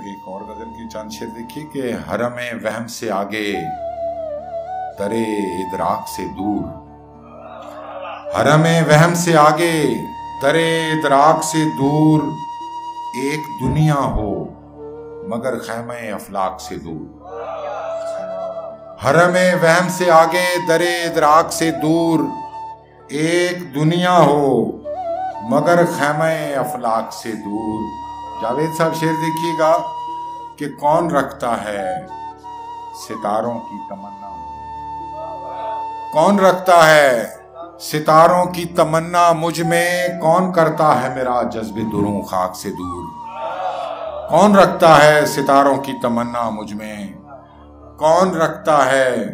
एक और गजल की चंद शेर देखिए कि हरम वहम से आगे दरे इदराक से दूर, हरम वहम से आगे दरे इदराक से दूर, एक दुनिया हो मगर खैमे अफलाक से दूर। हरम वहम से आगे दरे इदराक से दूर, एक दुनिया हो मगर खैमे अफलाक से दूर। जावेद साहब शेर देखिएगा कि कौन रखता है सितारों की तमन्ना, कौन रखता है सितारों की तमन्ना मुझ में, कौन करता है मेरा जज्बे दुरूं खाक से दूर। कौन रखता है सितारों की तमन्ना मुझ में, कौन रखता है,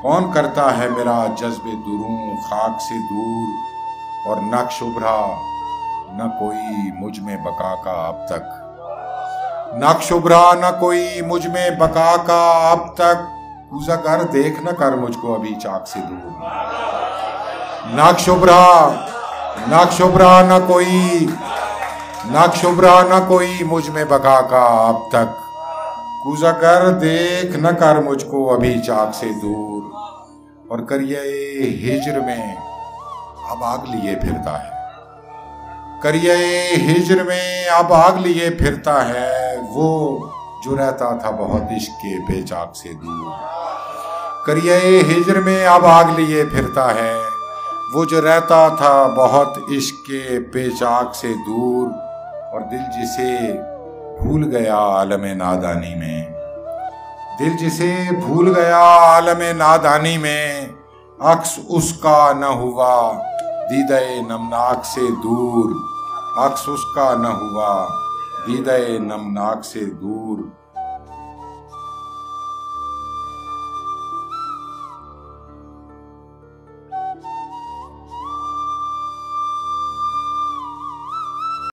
कौन करता है मेरा जज्बे दुरूं खाक से दूर। और नक्श उभरा न कोई मुझ में बका का अब तक, नक्श उभरा न कोई मुझ में बका का अब तक, उजागर देख न कर मुझको अभी चाक से दूर। नक्श उभरा न कोई, नक्श उभरा न कोई मुझ में बका का अब तक, उजागर देख न कर मुझको अभी चाक से दूर। और करिए हिज्र में अब आग लिए फिरता है, करिए हिज्र में अब आग लिए फिरता है, वो जो रहता था बहुत इश्क के बेचाक से दूर। करिए हिज्र में अब आग लिए फिरता है, वो जो रहता था बहुत इश्क के बेचाक से दूर। और दिल जिसे भूल गया आलम नादानी में, दिल जिसे भूल गया आलम नादानी में, अक्स उसका न हुआ दीदे नमनाक से दूर, अक्स उसका न हुआ दीदे नमनाक से दूर।